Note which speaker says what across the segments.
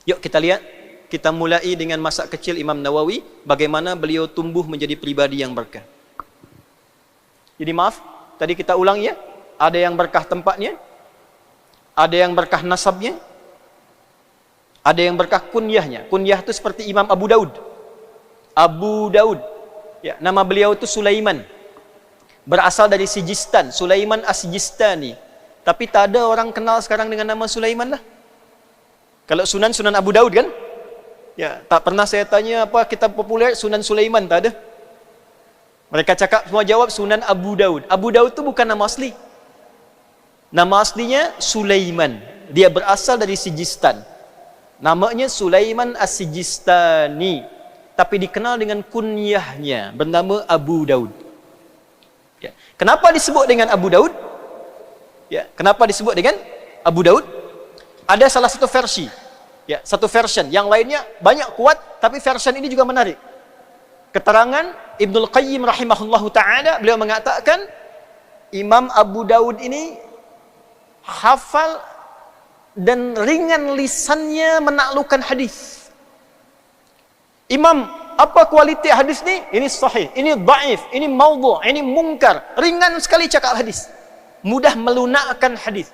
Speaker 1: Yuk kita lihat, kita mulai dengan masa kecil Imam Nawawi, bagaimana beliau tumbuh menjadi pribadi yang berkah. Jadi maaf, tadi kita ulang ya, ada yang berkah tempatnya, ada yang berkah nasabnya, ada yang berkah kunyahnya. Kunyah itu seperti Imam Abu Daud. Abu Daud, ya, nama beliau itu Sulaiman, berasal dari Sijistan, Sulaiman As-Sijistani. Tapi tak ada orang kenal sekarang dengan nama Sulaiman lah. Kalau Sunan Abu Daud kan? Ya, tak pernah saya tanya apa kitab populer Sunan Sulaiman, tak ada. Mereka cakap semua jawab Sunan Abu Daud. Abu Daud itu bukan nama asli. Nama aslinya Sulaiman. Dia berasal dari Sijistan. Namanya Sulaiman As-Sijistani. Tapi dikenal dengan kunyahnya bernama Abu Daud. Ya. Kenapa disebut dengan Abu Daud? Ya, kenapa disebut dengan Abu Daud? Ada salah satu versi, ya, satu version. Yang lainnya banyak kuat, tapi version ini juga menarik. Keterangan Ibnul Qayyim rahimahullahu ta'ala, beliau mengatakan Imam Abu Daud ini hafal dan ringan lisannya menaklukkan hadis. Imam, apa kualiti hadis ini? Ini sahih, ini dhaif, ini maudhu', ini mungkar. Ringan sekali cakap hadis. Mudah melunakkan hadis.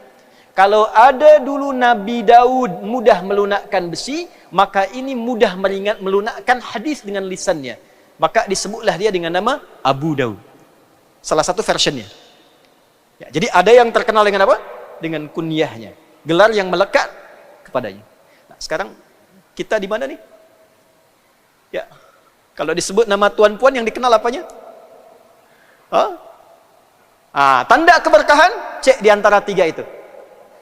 Speaker 1: Kalau ada dulu Nabi Daud mudah melunakkan besi, maka ini mudah melunakkan hadis dengan lisannya. Maka disebutlah dia dengan nama Abu Daud. Salah satu versionnya. Ya, jadi ada yang terkenal dengan apa? Dengan kunyahnya. Gelar yang melekat kepadanya. Nah, sekarang kita di mana nih? Ya, kalau disebut nama tuan puan yang dikenal apanya? Tanda keberkahan, cek di antara tiga itu.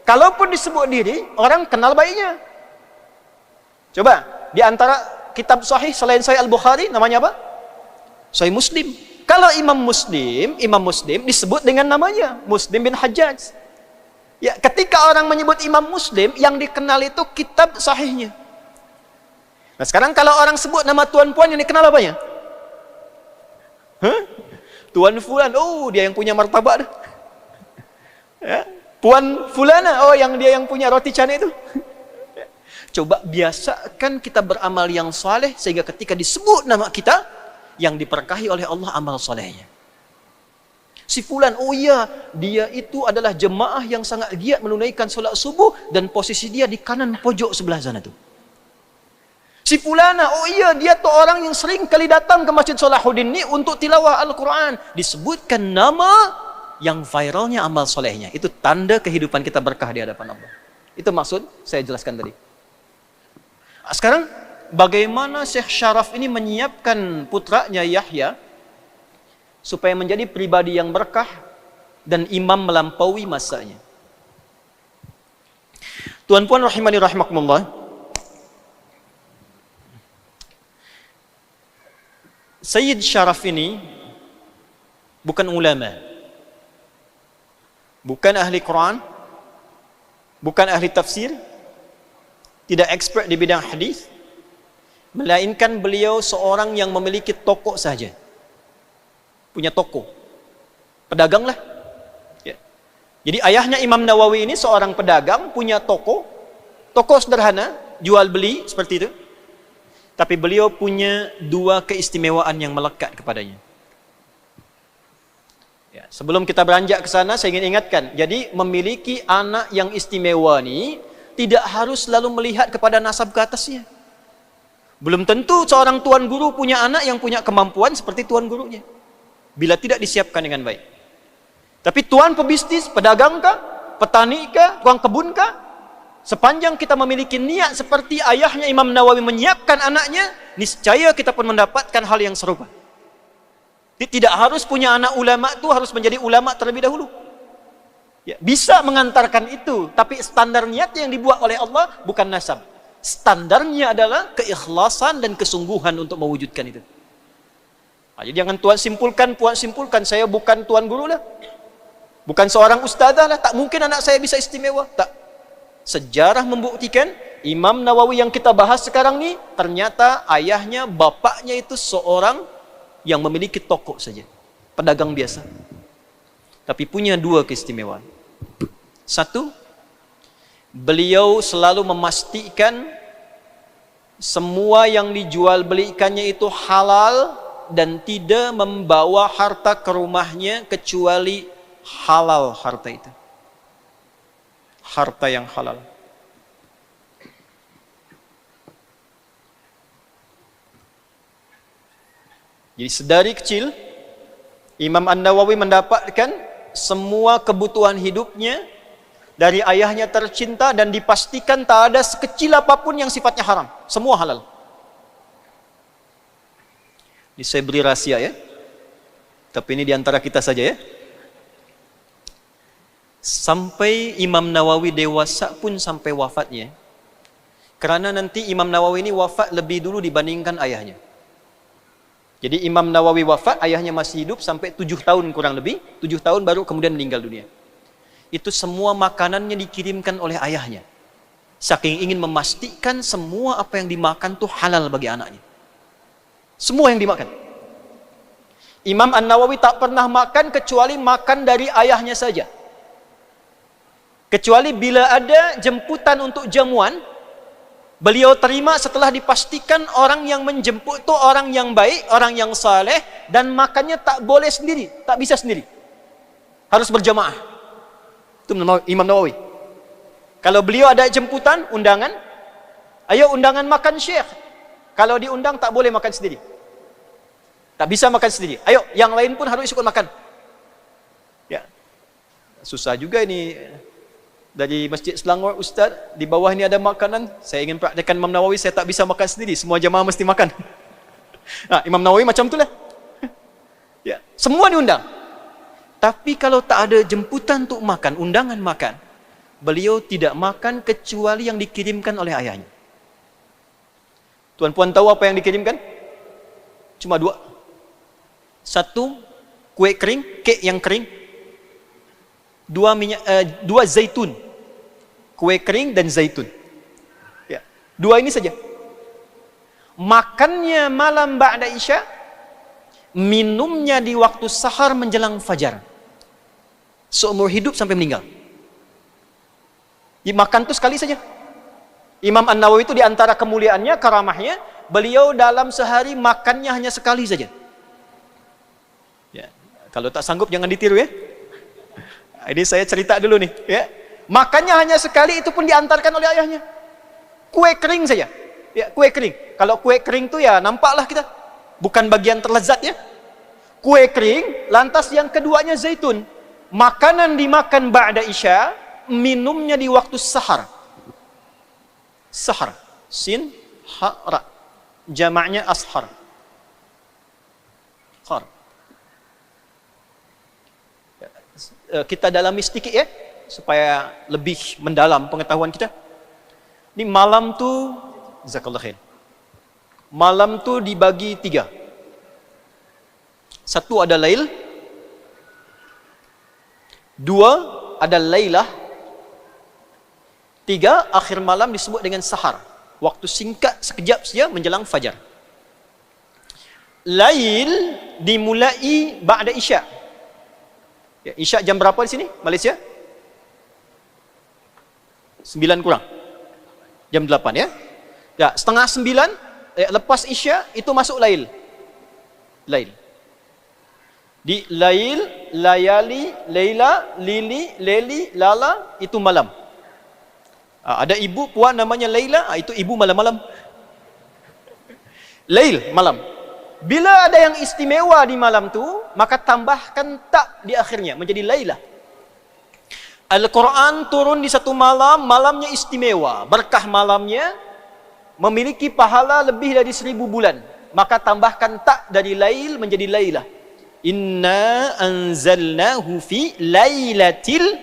Speaker 1: Kalaupun disebut diri, orang kenal baiknya. Coba, di antara kitab sahih selain Sahih Al-Bukhari, namanya apa? Sahih Muslim. Kalau Imam Muslim disebut dengan namanya, Muslim bin Hajjaj. Ya, ketika orang menyebut Imam Muslim, yang dikenal itu kitab sahihnya. Nah, sekarang kalau orang sebut nama tuan puan, yang dikenal apanya? Tuan Fulan, oh dia yang punya martabak. Ya. Puan Fulana, oh dia yang punya roti canai itu. Coba biasakan kita beramal yang saleh, sehingga ketika disebut nama kita, yang diberkahi oleh Allah amal salehnya. Si Fulan, oh iya, dia itu adalah jemaah yang sangat giat menunaikan solat subuh, dan posisi dia di kanan pojok sebelah sana tuh. Si Fulana, oh iya, dia tuh orang yang sering kali datang ke Masjid Salahuddin ini untuk tilawah Al-Quran. Disebutkan nama yang viralnya amal solehnya. Itu tanda kehidupan kita berkah di hadapan Allah. Itu maksud saya jelaskan tadi. Sekarang bagaimana Syekh Syaraf ini menyiapkan putranya Yahya supaya menjadi pribadi yang berkah dan imam melampaui masanya. Tuan puan rahimani rahimakumullah, Sayyid Syaraf ini bukan ulama, bukan ahli Quran, bukan ahli tafsir, tidak expert di bidang hadis, melainkan beliau seorang yang memiliki toko saja. Punya toko, pedagang lah. Ya. Jadi ayahnya Imam Nawawi ini seorang pedagang, punya toko sederhana, jual beli seperti itu. Tapi beliau punya dua keistimewaan yang melekat kepadanya. Ya, sebelum kita beranjak ke sana, saya ingin ingatkan. Jadi memiliki anak yang istimewa ini tidak harus selalu melihat kepada nasab ke atasnya. Belum tentu seorang tuan guru punya anak yang punya kemampuan seperti tuan gurunya, bila tidak disiapkan dengan baik. Tapi tuan pebisnis, pedagang kah, petani kah, tukang kebun kah, sepanjang kita memiliki niat seperti ayahnya Imam Nawawi menyiapkan anaknya, niscaya kita pun mendapatkan hal yang serupa. Tidak harus punya anak ulama itu harus menjadi ulama terlebih dahulu. Ya, bisa mengantarkan itu, tapi standar niatnya yang dibuat oleh Allah bukan nasab. Standarnya adalah keikhlasan dan kesungguhan untuk mewujudkan itu. Nah, jadi jangan puan simpulkan, saya bukan tuan guru lah, bukan seorang ustazah lah, tak mungkin anak saya bisa istimewa. Tak. Sejarah membuktikan Imam Nawawi yang kita bahas sekarang ni ternyata ayahnya, bapaknya itu seorang yang memiliki toko saja, pedagang biasa, tapi punya dua keistimewaan. Satu, beliau selalu memastikan semua yang dijual belikannya itu halal dan tidak membawa harta ke rumahnya kecuali halal harta itu. Harta yang halal. Jadi sedari kecil Imam An-Nawawi mendapatkan semua kebutuhan hidupnya dari ayahnya tercinta dan dipastikan tak ada sekecil apapun yang sifatnya haram. Semua halal. Ini saya beri rahasia ya. Tapi ini diantara kita saja ya. Sampai Imam Nawawi dewasa pun sampai wafatnya. Karena nanti Imam Nawawi ini wafat lebih dulu dibandingkan ayahnya. Jadi Imam Nawawi wafat, ayahnya masih hidup sampai 7 tahun kurang lebih. 7 tahun baru kemudian meninggal dunia. Itu semua makanannya dikirimkan oleh ayahnya. Saking ingin memastikan semua apa yang dimakan tuh halal bagi anaknya. Semua yang dimakan. Imam An-Nawawi tak pernah makan kecuali makan dari ayahnya saja. Kecuali bila ada jemputan untuk jamuan, beliau terima setelah dipastikan orang yang menjemput itu orang yang baik, orang yang saleh, dan makannya tak boleh sendiri, tak bisa sendiri. Harus berjamaah. Itu Imam Nawawi. Kalau beliau ada jemputan, undangan, ayo undangan makan syekh. Kalau diundang tak boleh makan sendiri. Tak bisa makan sendiri. Ayo, yang lain pun harus ikut makan. Ya. Susah juga ini. Dari Masjid Selangor, Ustaz, di bawah ini ada makanan. Saya ingin praktikkan Imam Nawawi, saya tak bisa makan sendiri. Semua jemaah mesti makan. Nah, Imam Nawawi macam itulah. Ya, semua diundang. Tapi kalau tak ada jemputan untuk makan, undangan makan, beliau tidak makan kecuali yang dikirimkan oleh ayahnya. Tuan-puan tahu apa yang dikirimkan? Cuma 2. 1, kue kering, kek yang kering. 2 zaitun, kue kering dan zaitun. Ya, 2 ini saja. Makannya malam ba'da isya, minumnya di waktu sahar menjelang fajar. Seumur hidup sampai meninggal. Makan itu sekali saja. Imam An-Nawawi itu diantara kemuliaannya, karamahnya, beliau dalam sehari makannya hanya sekali saja. Ya, kalau tak sanggup jangan ditiru ya. Ini saya cerita dulu nih, ya. Makannya hanya sekali, itu pun diantarkan oleh ayahnya. Kue kering saja. Ya, kue kering. Kalau kue kering itu ya nampaklah kita. Bukan bagian terlezat ya. Kue kering, lantas yang keduanya zaitun. Makanan dimakan ba'da isya, minumnya di waktu sahar. Sahar. Sin, ha, ra. Jamaknya ashar. Khar. Kita dalami sedikit ya, supaya lebih mendalam pengetahuan kita. Ini malam tu, jazakallah khair. Malam tu dibagi 3. 1 ada lail, 2 ada lailah, 3 akhir malam disebut dengan sahar. Waktu singkat sekejap saja menjelang fajar. Lail dimulai ba'da isya. Ya, isya jam berapa di sini, Malaysia? 9 kurang. Jam 8 ya. Ya, setengah 9, lepas isya itu masuk lail. Lail. Di lail, layali, laila, lili, leli, lala, itu malam. Ada ibu puan namanya Laila, itu ibu malam-malam. Lail, malam. Bila ada yang istimewa di malam tu, maka tambahkan tak di akhirnya menjadi lailah. Al-Quran turun di satu malam, malamnya istimewa, berkah malamnya, memiliki pahala lebih dari 1000 bulan. Maka tambahkan tak dari lail menjadi lailah. Inna anzalnahu fi lailatil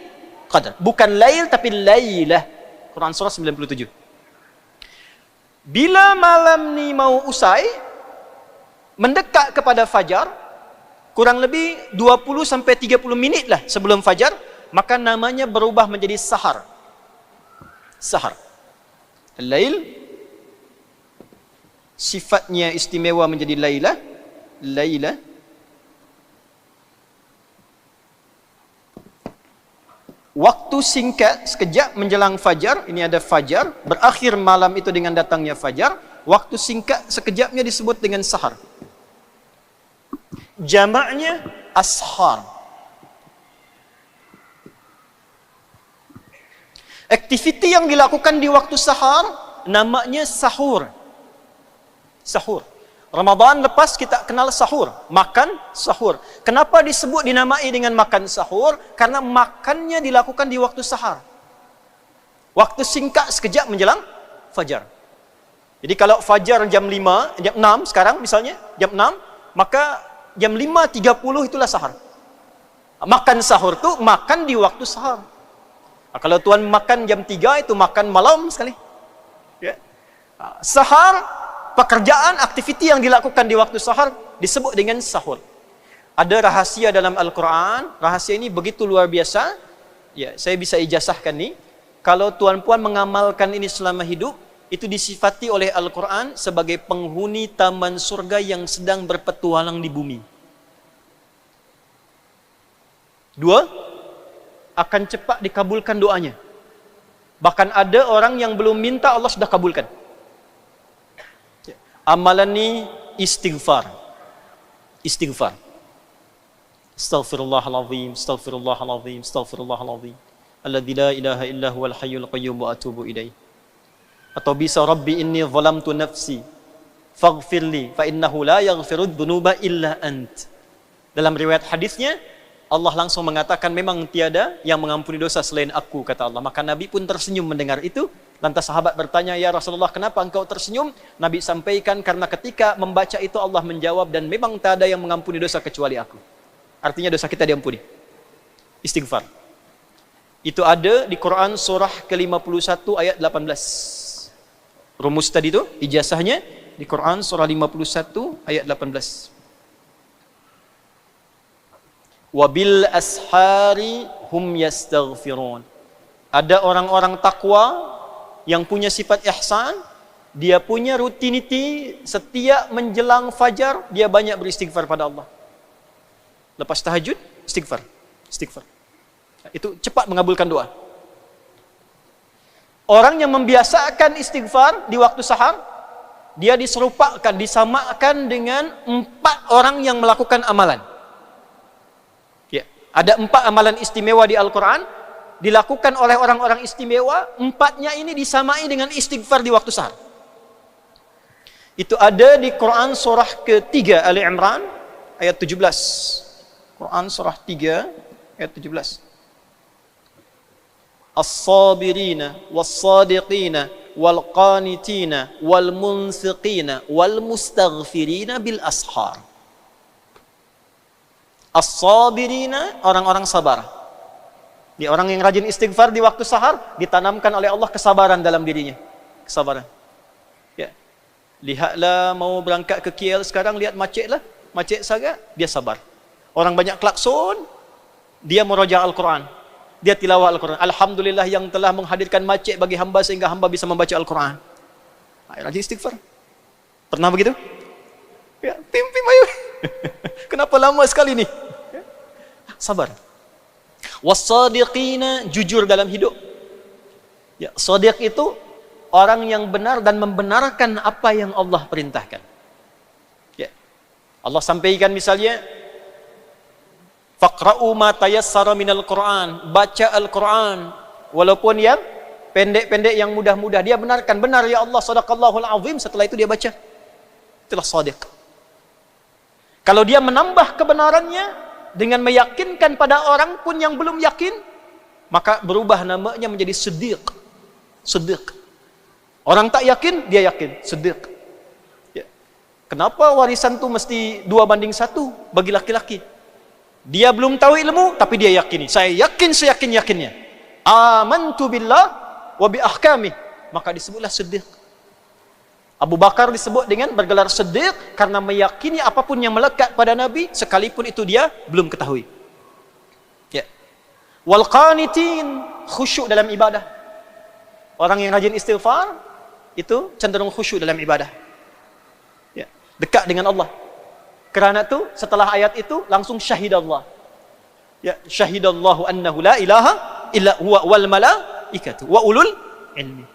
Speaker 1: qadar. Bukan lail tapi lailah. Quran surah 97. Bila malam ni mau usai, mendekat kepada fajar, kurang lebih 20-30 minit lah sebelum fajar, maka namanya berubah menjadi sahar. Sahar. Lail, sifatnya istimewa menjadi lailah. Lailah. Waktu singkat sekejap menjelang fajar, ini ada fajar, berakhir malam itu dengan datangnya fajar, waktu singkat sekejapnya disebut dengan sahar. Jamaknya ashar. Aktiviti yang dilakukan di waktu sahar namanya sahur. Sahur. Ramadan lepas kita kenal sahur, makan sahur. Kenapa disebut dinamai dengan makan sahur? Karena makannya dilakukan di waktu sahar. Waktu singkat sekejap menjelang fajar. Jadi kalau fajar jam 5, jam 6 sekarang misalnya, jam 6, maka jam 5.30 itulah sahar. Makan sahur tu makan di waktu sahar. Kalau tuan makan jam 3 itu makan malam sekali. Ya. Sahar, pekerjaan, aktiviti yang dilakukan di waktu sahar disebut dengan sahur. Ada rahasia dalam Al-Quran. Rahasia ini begitu luar biasa. Ya, saya bisa ijazahkan ni. Kalau tuan-puan mengamalkan ini selama hidup, itu disifati oleh Al-Quran sebagai penghuni taman surga yang sedang berpetualang di bumi. Dua, akan cepat dikabulkan doanya. Bahkan ada orang yang belum minta, Allah sudah kabulkan. Amalan ni istighfar. Istighfar. Astaghfirullahalazim, astaghfirullahalazim, astaghfirullahalazim. Alladzi la ilaha illa huwal hayyul qayyum wa atubu ilaih. Atau bisa Rabbi inni zalamtu nafsi faghfirli fa innahu la yaghfirudz dzunuba illa ant. Dalam riwayat hadisnya Allah langsung mengatakan memang tiada yang mengampuni dosa selain aku, kata Allah. Maka Nabi pun tersenyum mendengar itu. Lantas sahabat bertanya, ya Rasulullah, kenapa engkau tersenyum? Nabi sampaikan, karena ketika membaca itu Allah menjawab, dan memang tak ada yang mengampuni dosa kecuali aku. Artinya dosa kita diampuni. Istighfar. Itu ada di Quran surah ke-51 ayat 18. Rumus tadi itu, ijazahnya di Quran surah 51 ayat 18. Wabil ashari hum yastaghfirun. Ada orang-orang takwa yang punya sifat ihsan, dia punya rutiniti setiap menjelang fajar, dia banyak beristighfar pada Allah. Lepas tahajud, istighfar. Istighfar. Itu cepat mengabulkan doa. Orang yang membiasakan istighfar di waktu sahar, dia diserupakan, disamakan dengan 4 orang yang melakukan amalan. Ya, ada 4 amalan istimewa di Al-Quran, dilakukan oleh orang-orang istimewa, 4-nya ini disamai dengan istighfar di waktu sahar. Itu ada di Quran surah ke-3 Ali Imran ayat 17. Quran surah 3 ayat 17. As-sabirina was-sadiqina wal-qanitina wal-munfiqina wal-mustaghfirina bil ashar. As-sabirina, orang-orang sabar. Dia orang yang rajin istighfar di waktu sahar, ditanamkan oleh Allah kesabaran dalam dirinya. Kesabaran. Ya. Lihatlah mau berangkat ke KL sekarang, lihat macet lah. Macet sangat, dia sabar. Orang banyak klakson, dia merojak Al-Quran. Dia tilawah Al-Quran. Alhamdulillah yang telah menghadirkan macet bagi hamba sehingga hamba bisa membaca Al-Quran. Rajin istighfar. Pernah begitu? Ya, pim-pim ayo. Kenapa lama sekali ni? Ya. Sabar. Was-sadiqina, jujur dalam hidup. Ya, sadiq itu orang yang benar dan membenarkan apa yang Allah perintahkan. Ya. Allah sampaikan misalnya, faqra'u ma tayassara minal Qur'an, baca Al-Quran walaupun yang pendek-pendek, yang mudah-mudah, dia benarkan, benar ya Allah, sadaqallahul azim, setelah itu dia baca. Itulah sadiq. Kalau dia menambah kebenarannya dengan meyakinkan pada orang pun yang belum yakin, maka berubah namanya menjadi siddiq. Siddiq. Orang tak yakin, dia yakin. Siddiq. Ya. Kenapa warisan tu mesti 2:1 bagi laki-laki? Dia belum tahu ilmu, tapi dia yakini. Saya yakin seyakin-yakinnya. Amantu billah wa bi ahkamih. Maka disebutlah siddiq. Abu Bakar disebut dengan bergelar siddiq karena meyakini apapun yang melekat pada Nabi, sekalipun itu dia belum ketahui. Ya. Wal qanitin, khusyuk dalam ibadah. Orang yang rajin istighfar itu cenderung khusyuk dalam ibadah. Ya. Dekat dengan Allah. Kerana itu setelah ayat itu langsung syahidallah. Ya, syahidallahu annahu la ilaha illa huwa wal malaikatu wa ulul ilmi.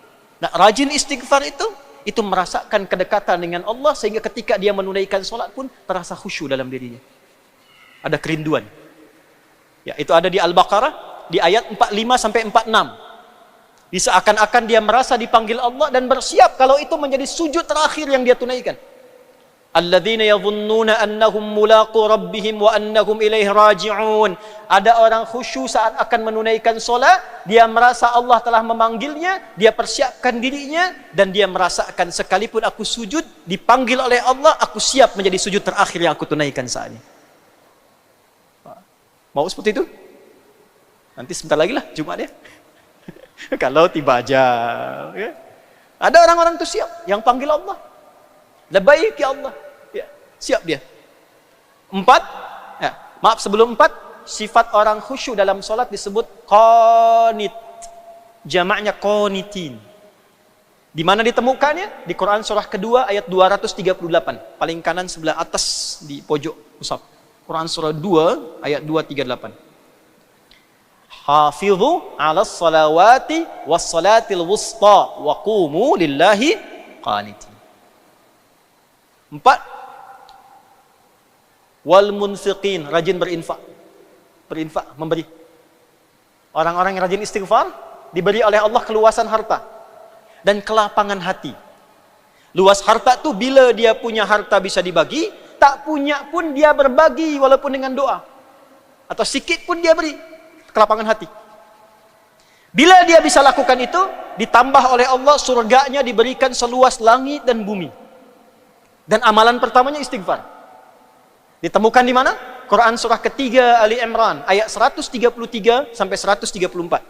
Speaker 1: Nah, rajin istighfar itu merasakan kedekatan dengan Allah sehingga ketika dia menunaikan solat pun terasa khusyuk dalam dirinya. Ada kerinduan. Ya, itu ada di Al-Baqarah di ayat 45 sampai 46. Seakan-akan dia merasa dipanggil Allah dan bersiap kalau itu menjadi sujud terakhir yang dia tunaikan. Alladzina yadhunnuna annahum mulaqu rabbihim wa annahum ilaihi raji'un. Ada orang khusyuk saat akan menunaikan solat, dia merasa Allah telah memanggilnya, dia persiapkan dirinya dan dia merasakan sekalipun aku sujud dipanggil oleh Allah, aku siap menjadi sujud terakhir yang aku tunaikan saat ini. Mau seperti itu? Nanti sebentar lagi lah Jumat ya. Kalau tiba aja. Ya. Ada orang-orang itu siap yang panggil Allah. Labbaik ya Allah. Ya, siap dia. 4. Ya, maaf sebelum 4, sifat orang khusyuk dalam solat disebut qanit. Jamaknya qanitin. Di mana ditemukannya? Di Quran surah kedua ayat 238. Paling kanan sebelah atas di pojok mushaf. Quran surah 2 ayat 238. Hafidhu 'alas salawati was salatil wusta wa qumu lillahi qanitin. 4. Wal munfiqin, rajin berinfak. Berinfak, memberi. Orang-orang yang rajin istighfar diberi oleh Allah keluasan harta dan kelapangan hati. Luas harta tuh bila dia punya harta bisa dibagi, tak punya pun dia berbagi walaupun dengan doa. Atau sikit pun dia beri, kelapangan hati. Bila dia bisa lakukan itu, ditambah oleh Allah surganya diberikan seluas langit dan bumi. Dan amalan pertamanya istighfar. Ditemukan di mana? Quran surah ketiga Ali Imran ayat 133 sampai 134.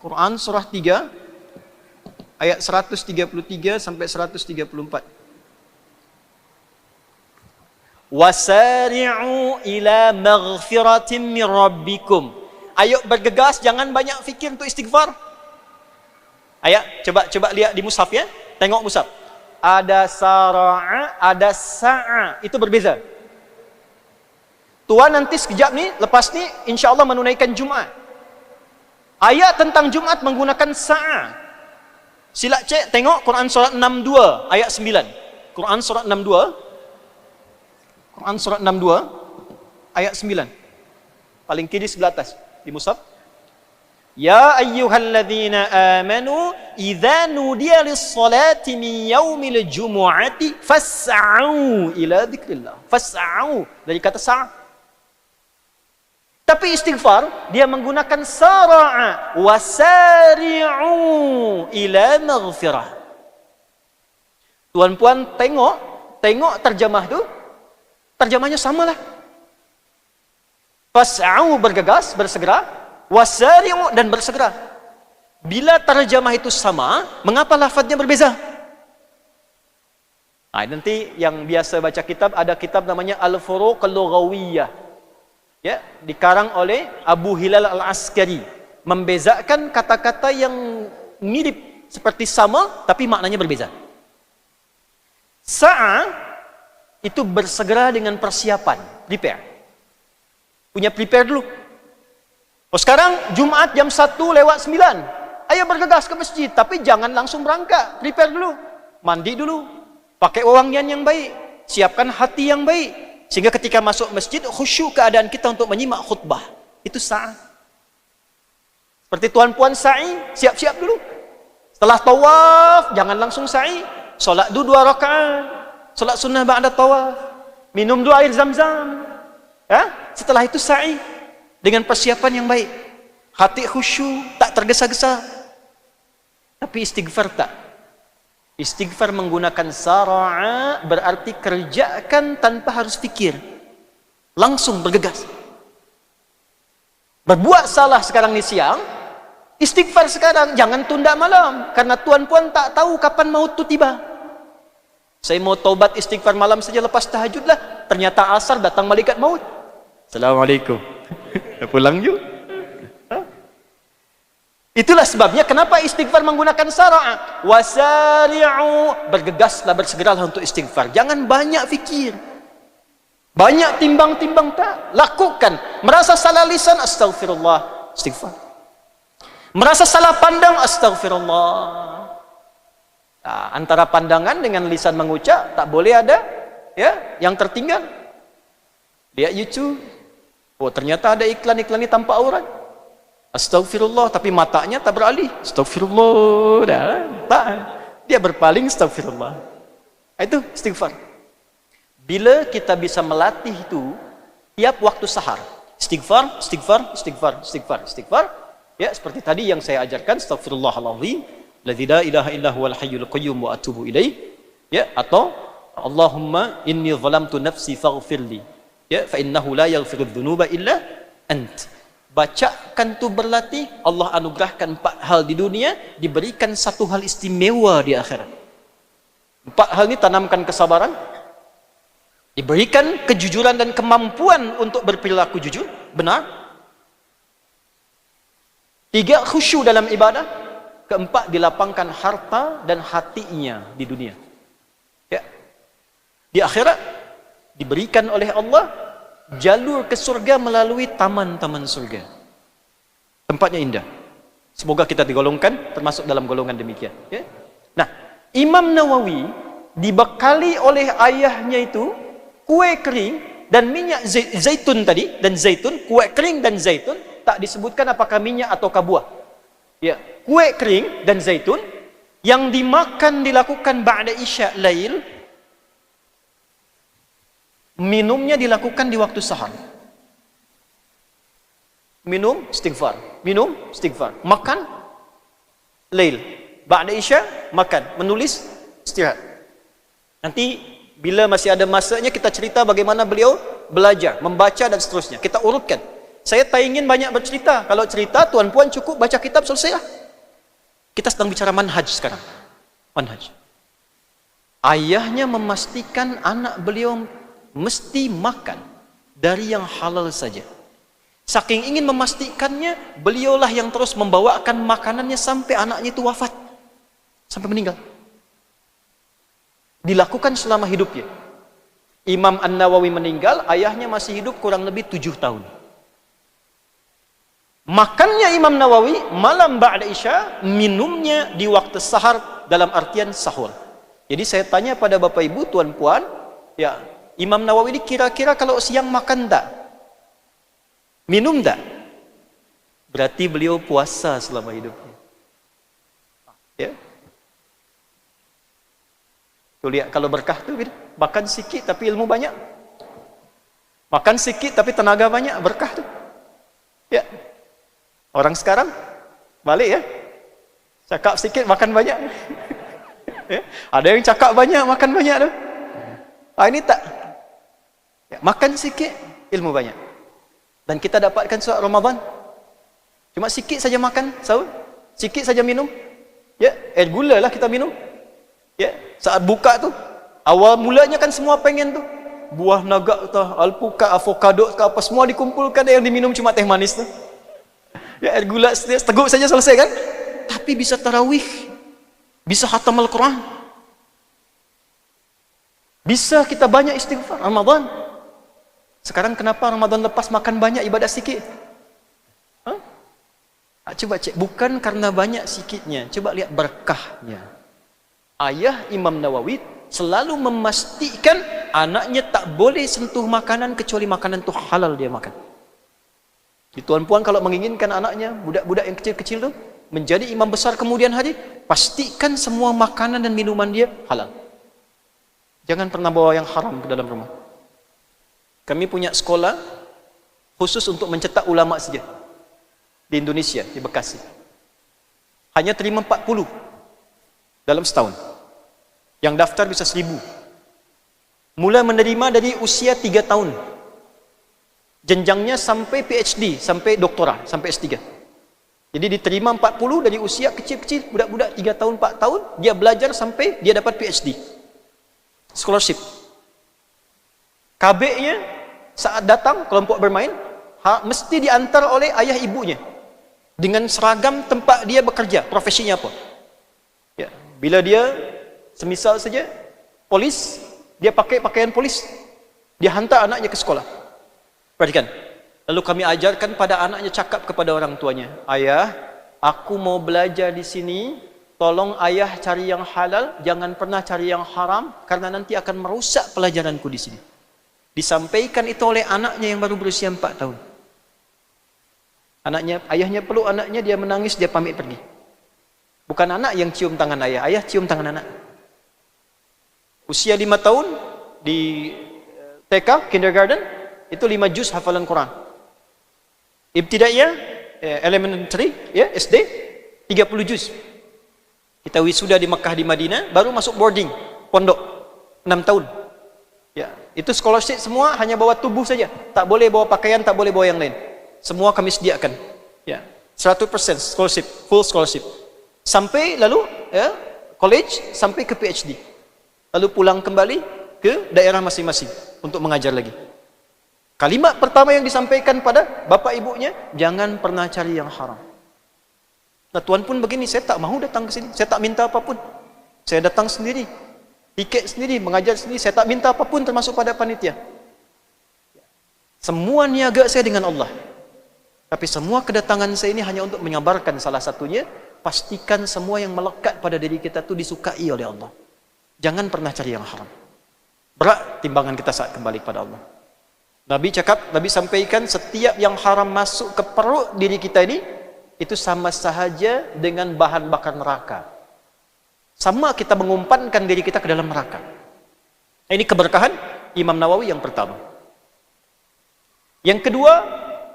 Speaker 1: Quran surah 3 ayat 133 sampai 134. Wasari'u ila maghfiratin min rabbikum. Ayo bergegas, jangan banyak fikir untuk istighfar. Ayo coba lihat di mushaf ya. Tengok mushaf. Ada sara'a, ada sa'a. Itu berbeza. Tuan nanti sekejap nih, lepas nih insya-Allah menunaikan Jumat. Ayat tentang Jumat menggunakan sa'a. Sila cek tengok Quran surat 62 ayat 9. Quran surat 62. Quran surat 62 ayat 9. Paling kiri sebelah atas di mushaf. Ya ayyuhalladzina amanu idza nudiya lis-salati min yaumil jumu'ati fas'au ila dzikrillah. Fas'au dari kata sa'. Tapi istighfar dia menggunakan sara'a wasari'u ila maghfirah. Tuan-puan tengok terjemah tu. Terjemahnya samalah. Fas'au bergegas, bersegera. Wasari'u dan bersegera. Bila terjemah itu sama, mengapa lafadznya berbeza? Nah, nanti yang biasa baca kitab, ada kitab namanya Al-Furuq Al-Lughawiyah. Ya, dikarang oleh Abu Hilal Al-Askari. Membezakan kata-kata yang mirip seperti sama, tapi maknanya berbeza. Sa'a itu bersegera dengan persiapan, prepare. Punya prepare dulu. Oh sekarang Jumat jam 1:09. Ayo bergegas ke masjid, tapi jangan langsung berangkat. Prepare dulu. Mandi dulu. Pakai wangian yang baik. Siapkan hati yang baik. Sehingga ketika masuk masjid, khusyuk keadaan kita untuk menyimak khutbah. Itu saat. Seperti tuan-puan sa'i, siap-siap dulu. Setelah tawaf, jangan langsung sa'i. Solat dulu 2 rakaat. Solat sunnah ba'da tawaf. Minum dulu air zam-zam. Ya? Setelah itu sa'i. Dengan persiapan yang baik. Hati khusyuk, tak tergesa-gesa. Tapi istighfar tak. Istighfar menggunakan sara'a berarti kerjakan tanpa harus fikir. Langsung bergegas. Berbuat salah sekarang ni siang, istighfar sekarang, jangan tunda malam. Karena tuan-puan tak tahu kapan maut tu tiba. Saya mau taubat istighfar malam saja lepas tahajud lah. Ternyata asar datang malaikat maut. Assalamualaikum. Pulang yuk. Itulah sebabnya kenapa istighfar menggunakan sara'a. Wasari'u, bergegaslah, bersegeralah untuk istighfar. Jangan banyak fikir. Banyak timbang-timbang tak. Lakukan. Merasa salah lisan, astaghfirullah, istighfar. Merasa salah pandang, astagfirullah. Nah, antara pandangan dengan lisan mengucap tak boleh ada ya yang tertinggal. Lihat YouTube, oh ternyata ada iklan-iklan ini tanpa aurat. Astagfirullah, tapi matanya tak beralih. Astagfirullah, tak. Dia berpaling, astagfirullah. Itu istighfar. Bila kita bisa melatih itu tiap waktu sahar, istighfar, istighfar, istighfar, istighfar, istighfar. Ya, seperti tadi yang saya ajarkan, astagfirullahaladzim, ladzi la ilaha illa huwal hayyul qayyum wa atubu ilaih. Ya, atau Allahumma inni zalamtu nafsi faghfirli. Ya, fa innahu la yaghfiru dzunuba illa ant. Bacakan tu berlatih, Allah anugerahkan 4 hal di dunia, diberikan 1 hal istimewa di akhirat. 4 hal ini tanamkan kesabaran, diberikan kejujuran dan kemampuan untuk berperilaku jujur, benar. 3, khusyuk dalam ibadah. 4, dilapangkan harta dan hatinya di dunia. Ya. Di akhirat diberikan oleh Allah jalur ke surga melalui taman-taman surga. Tempatnya indah. Semoga kita digolongkan termasuk dalam golongan demikian. Ya. Nah, Imam Nawawi dibekali oleh ayahnya itu kue kering dan minyak zaitun tadi, dan zaitun, kue kering dan zaitun, tak disebutkan apakah minyak atau buah. Ya, kue kering dan zaitun yang dimakan dilakukan ba'da isya lail, minumnya dilakukan di waktu sahar. Minum istighfar, minum istighfar, makan lail, ba'da isya makan, menulis istirahat. Nanti bila masih ada masanya kita cerita bagaimana beliau belajar, membaca dan seterusnya. Kita urutkan. Saya tak ingin banyak bercerita. Kalau cerita, tuan-puan cukup baca kitab, selesai lah. Kita sedang bicara manhaj sekarang. Manhaj. Ayahnya memastikan anak beliau mesti makan dari yang halal saja. Saking ingin memastikannya, beliaulah yang terus membawakan makanannya sampai anaknya itu wafat. Sampai meninggal. Dilakukan selama hidupnya. Imam An-Nawawi meninggal, ayahnya masih hidup kurang lebih 7 tahun. Makannya Imam Nawawi malam ba'da isya, minumnya di waktu sahar dalam artian sahur. Jadi saya tanya pada Bapak Ibu, Tuan Puan, ya, Imam Nawawi ini kira-kira kalau siang makan tak? Minum tak? Berarti beliau puasa selama hidupnya. Ya. Tuh lihat, kalau berkah tuh makan sikit tapi ilmu banyak. Makan sikit tapi tenaga banyak, berkah tuh. Ya. Orang sekarang balik ya, cakap sikit makan banyak. Ya, ada yang cakap banyak makan banyak tu. Ini tak. Ya, makan sikit ilmu banyak. Dan kita dapatkan surat Ramadan. Cuma sikit saja makan sahur, sikit saja minum. Ya, air gula lah kita minum. Ya, saat buka tu, awal mulanya kan semua pengen tu. Buah naga tu, alpukat, avokado ke apa semua dikumpulkan, yang diminum cuma teh manis tu. Ya, air gula teguk saja selesai kan? Tapi bisa tarawih, bisa khatam Al-Quran, bisa kita banyak istighfar Ramadan. Sekarang kenapa Ramadan lepas makan banyak, ibadat sikit? Coba cek, bukan karena banyak sikitnya, coba lihat berkahnya. Ayah Imam Nawawi selalu memastikan anaknya tak boleh sentuh makanan kecuali makanan itu halal dia makan. Di tuan-puan kalau menginginkan anaknya, budak-budak yang kecil-kecil tu menjadi imam besar kemudian hari, pastikan semua makanan dan minuman dia halal. Jangan pernah bawa yang haram ke dalam rumah. Kami punya sekolah khusus untuk mencetak ulama saja di Indonesia, di Bekasi. Hanya terima 40 dalam setahun. Yang daftar bisa 1000. Mula menerima dari usia 3 tahun. Jenjangnya sampai PhD, sampai doktora, sampai S3. Jadi diterima 40 dari usia kecil-kecil, budak-budak 3 tahun, 4 tahun, dia belajar sampai dia dapat PhD. Scholarship. KB-nya saat datang kelompok bermain, mesti diantar oleh ayah ibunya. Dengan seragam tempat dia bekerja, profesinya apa. Ya, bila dia, semisal saja, polis, dia pakai pakaian polis, dia hantar anaknya ke sekolah. Perhatikan. Lalu kami ajarkan pada anaknya cakap kepada orang tuanya, ayah, aku mau belajar di sini, tolong ayah cari yang halal, jangan pernah cari yang haram, karena nanti akan merusak pelajaranku di sini. Disampaikan itu oleh anaknya yang baru berusia 4 tahun. Ayahnya peluk anaknya, dia menangis, dia pamit pergi. Bukan anak yang cium tangan ayah, ayah cium tangan anak. Usia 5 tahun, di TK, kindergarten, itu 5 juz hafalan Quran. Ibtidaiyah, elementary, ya, SD, 30 juz. Kita wisuda di Mekah, di Madinah, baru masuk boarding, pondok, 6 tahun. Ya, itu scholarship semua hanya bawa tubuh saja. Tak boleh bawa pakaian, tak boleh bawa yang lain. Semua kami sediakan. Ya, 100% scholarship, full scholarship. Sampai lalu, ya, college, sampai ke PhD. Lalu pulang kembali ke daerah masing-masing untuk mengajar lagi. Kalimat pertama yang disampaikan pada bapak ibunya, jangan pernah cari yang haram. Nah, tuan pun begini, saya tak mahu datang ke sini, saya tak minta apapun. Saya datang sendiri, tiket sendiri, mengajar sendiri, saya tak minta apapun termasuk pada panitia. Semua niaga saya dengan Allah. Tapi semua kedatangan saya ini hanya untuk menyabarkan salah satunya, pastikan semua yang melekat pada diri kita itu disukai oleh Allah. Jangan pernah cari yang haram. Berat timbangan kita saat kembali kepada Allah. Nabi sampaikan setiap yang haram masuk ke perut diri kita ini, itu sama sahaja dengan bahan bakar neraka. Sama kita mengumpankan diri kita ke dalam neraka. Ini keberkahan Imam Nawawi yang pertama. Yang kedua,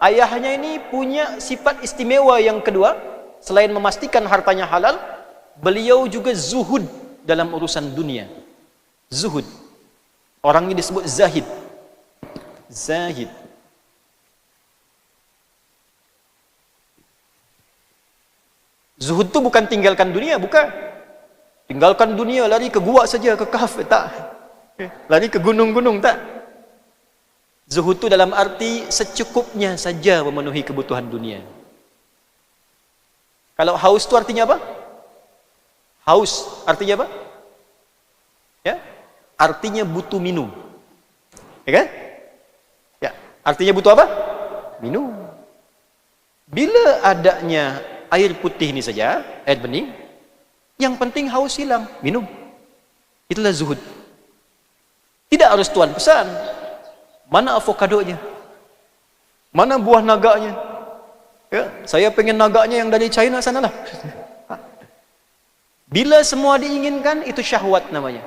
Speaker 1: ayahnya ini punya sifat istimewa yang kedua. Selain memastikan hartanya halal, beliau juga zuhud dalam urusan dunia. Zuhud. Orang ini disebut zahid. Zahid. Zuhud itu bukan tinggalkan dunia, bukan. Tinggalkan dunia, lari ke gua saja, ke kahf, tak. Lari ke gunung-gunung, tak. Zuhud itu dalam arti secukupnya saja memenuhi kebutuhan dunia. Kalau haus itu artinya apa? Haus artinya apa? Ya, artinya butuh minum. Ya kan? Ya, artinya butuh apa? Minum. Bila adanya air putih ini saja, air bening, yang penting haus hilang, minum. Itulah zuhud. Tidak harus tuan pesan, mana avokadonya, mana buah naganya. Ya, saya pengen naganya yang dari China sanalah. Bila semua diinginkan, itu syahwat namanya.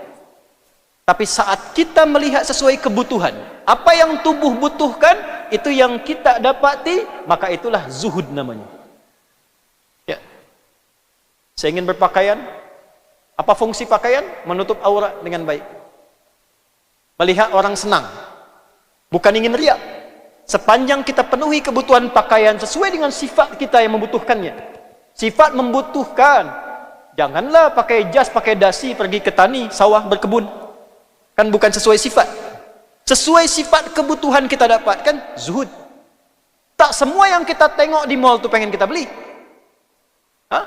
Speaker 1: Tapi saat kita melihat sesuai kebutuhan, apa yang tubuh butuhkan, itu yang kita dapati, maka itulah zuhud namanya. Ya. Saya ingin berpakaian. Apa fungsi pakaian? Menutup aurat dengan baik. Melihat orang senang. Bukan ingin riak. Sepanjang kita penuhi kebutuhan pakaian sesuai dengan sifat kita yang membutuhkannya. Sifat membutuhkan. Janganlah pakai jas, pakai dasi, pergi ke tani, sawah, berkebun. Kan bukan sesuai sifat. Sesuai sifat kebutuhan kita dapatkan, zuhud. Tak semua yang kita tengok di mall itu pengen kita beli. Hah?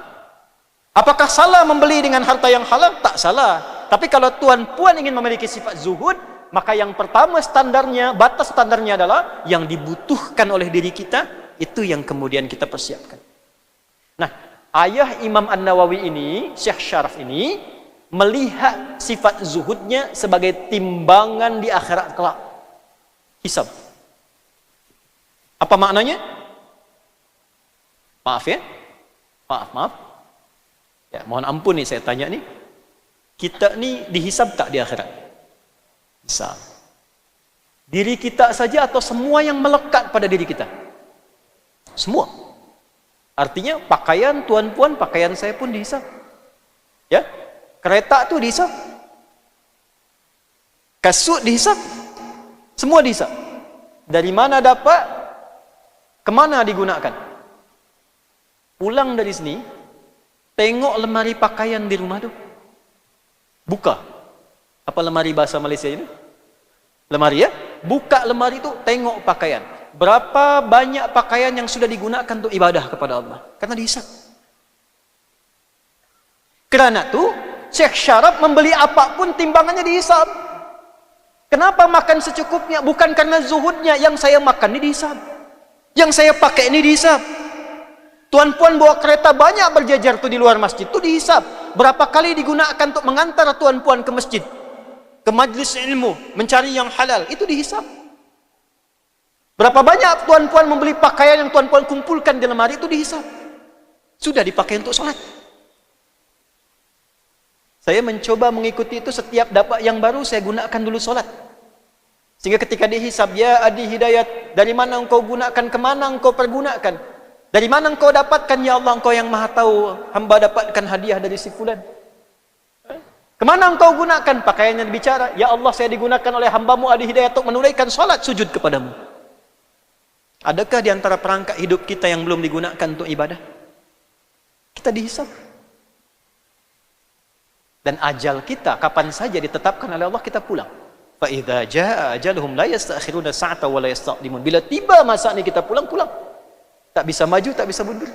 Speaker 1: Apakah salah membeli dengan harta yang halal? Tak salah. Tapi kalau tuan puan ingin memiliki sifat zuhud, maka yang pertama standarnya, batas standarnya adalah yang dibutuhkan oleh diri kita, itu yang kemudian kita persiapkan. Nah, ayah Imam An-Nawawi ini, Syekh Syaraf ini, melihat sifat zuhudnya sebagai timbangan di akhirat kelak. Hisab. Apa maknanya? Maaf ya. Maaf. Ya, mohon ampun nih saya tanya nih. Kita nih dihisab tak di akhirat? Hisab. Diri kita saja atau semua yang melekat pada diri kita? Semua. Artinya pakaian tuan puan, pakaian saya pun dihisab. Ya? Kereta tu dihisab. Kasut dihisab. Semua dihisab. Dari mana dapat? Kemana digunakan? Pulang dari sini, tengok lemari pakaian di rumah tu. Buka. Apa lemari bahasa Malaysia ini? Lemari ya? Buka lemari tu, tengok pakaian. Berapa banyak pakaian yang sudah digunakan untuk ibadah kepada Allah? Karena dihisab. Kerana tu, Syekh Syaraf membeli apapun timbangannya dihisab. Kenapa makan secukupnya? Bukan karena zuhudnya. Yang saya makan ini dihisab. Yang saya pakai ini dihisab. Tuan-puan bawa kereta banyak berjajar tu di luar masjid, tu dihisap. Berapa kali digunakan untuk mengantar tuan-puan ke masjid, ke majlis ilmu, mencari yang halal, itu dihisap. Berapa banyak tuan-puan membeli pakaian yang tuan-puan kumpulkan di lemari, itu dihisap. Sudah dipakai untuk sholat. Saya mencoba mengikuti itu, setiap dapat yang baru saya gunakan dulu sholat. Sehingga ketika dihisap, ya adi hidayat, dari mana engkau gunakan, kemana engkau pergunakan? Dari mana engkau dapatkan, ya Allah, engkau yang maha tahu, hamba dapatkan hadiah dari si fulan. Kemana engkau gunakan? Pakaiannya bicara, ya Allah, saya digunakan oleh hambamu adi hidayat untuk menunaikan salat sujud kepadamu. Adakah di antara perangkat hidup kita yang belum digunakan untuk ibadah? Kita dihisap. Dan ajal kita kapan saja ditetapkan oleh Allah, kita pulang. Fa idza jaa ajaluhum la yastakhiruna sa'ata wa la yastaqdimun. Bila tiba masanya kita pulang. Tak bisa maju, tak bisa mundur.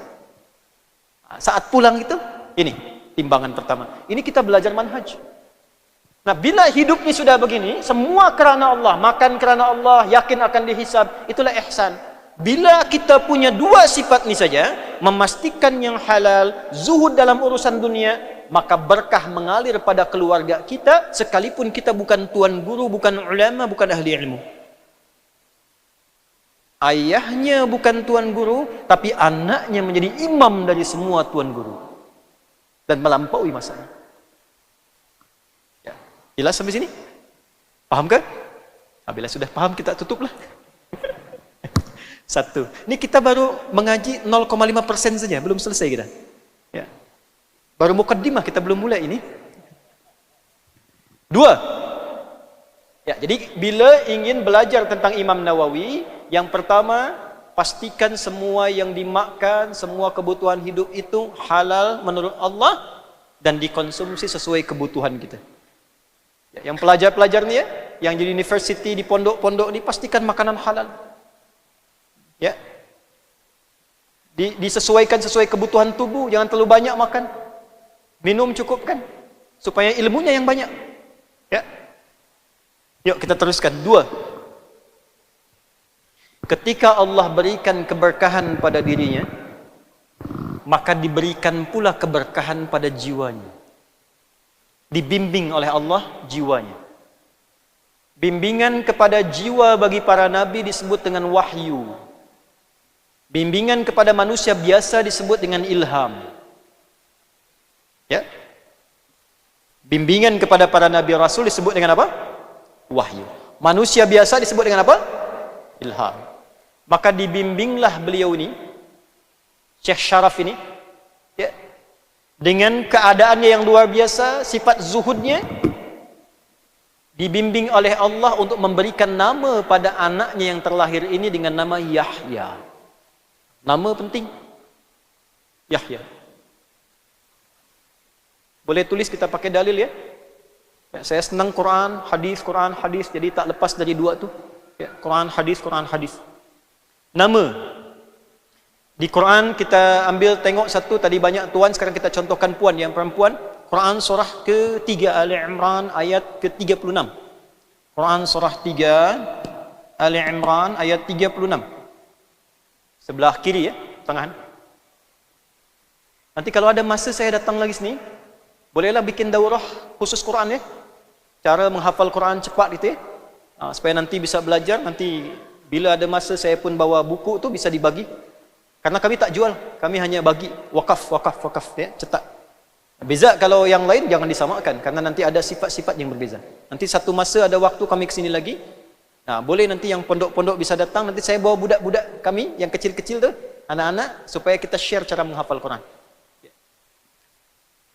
Speaker 1: Saat pulang itu, ini timbangan pertama. Ini kita belajar manhaj. Nah, bila hidup ini sudah begini, semua kerana Allah, makan kerana Allah, yakin akan dihisab, itulah ihsan. Bila kita punya dua sifat ini saja, memastikan yang halal, zuhud dalam urusan dunia, maka berkah mengalir pada keluarga kita, sekalipun kita bukan tuan guru, bukan ulama, bukan ahli ilmu. Ayahnya bukan tuan guru, tapi anaknya menjadi imam dari semua tuan guru. Dan melampaui masanya. Ya. Jelas sampai sini? Paham ke? Bila sudah paham, kita tutuplah. Satu. Ini kita baru mengaji 0,5% saja, belum selesai kita. Ya. Baru mukaddimah, kita belum mulai ini. Dua. Ya, jadi bila ingin belajar tentang Imam Nawawi, yang pertama, pastikan semua yang dimakan, semua kebutuhan hidup itu halal menurut Allah dan dikonsumsi sesuai kebutuhan kita. Ya, yang pelajar-pelajar ni ya, yang di university, di pondok-pondok ni, pastikan makanan halal. Ya. Disesuaikan sesuai kebutuhan tubuh, jangan terlalu banyak makan. Minum cukup kan, supaya ilmunya yang banyak. Ya. Yuk kita teruskan. Dua. Ketika Allah berikan keberkahan pada dirinya, maka diberikan pula keberkahan pada jiwanya. Dibimbing oleh Allah jiwanya. Bimbingan kepada jiwa bagi para nabi disebut dengan wahyu. Bimbingan kepada manusia biasa disebut dengan ilham. Ya. Bimbingan kepada para nabi rasul disebut dengan apa? Wahyu. Manusia biasa disebut dengan apa? Ilham. Maka dibimbinglah beliau ini, Syekh Syaraf ini, ya, dengan keadaannya yang luar biasa, sifat zuhudnya, dibimbing oleh Allah untuk memberikan nama pada anaknya yang terlahir ini dengan nama Yahya. Nama penting, Yahya. Boleh tulis, kita pakai dalil ya. Ya, saya senang Quran, hadis, jadi tak lepas dari dua tu. Ya, Quran, hadis. Nama. Di Quran kita ambil tengok satu, tadi banyak tuan, sekarang kita contohkan puan yang perempuan. Quran surah ke-3 Ali Imran ayat ke-36. Quran surah 3 Ali Imran ayat 36. Sebelah kiri ya, tangan. Nanti kalau ada masa saya datang lagi sini, bolehlah bikin daurah khusus Quran ya. Cara menghafal Quran cepat gitu ya. Supaya nanti bisa belajar, nanti bila ada masa saya pun bawa buku tu bisa dibagi. Karena kami tak jual, kami hanya bagi wakaf ya, cetak. Beza kalau yang lain jangan disamakan karena nanti ada sifat-sifat yang berbeza. Nanti satu masa ada waktu kami ke sini lagi. Nah, boleh nanti yang pondok-pondok bisa datang, nanti saya bawa budak-budak kami yang kecil-kecil tu, anak-anak, supaya kita share cara menghafal Quran.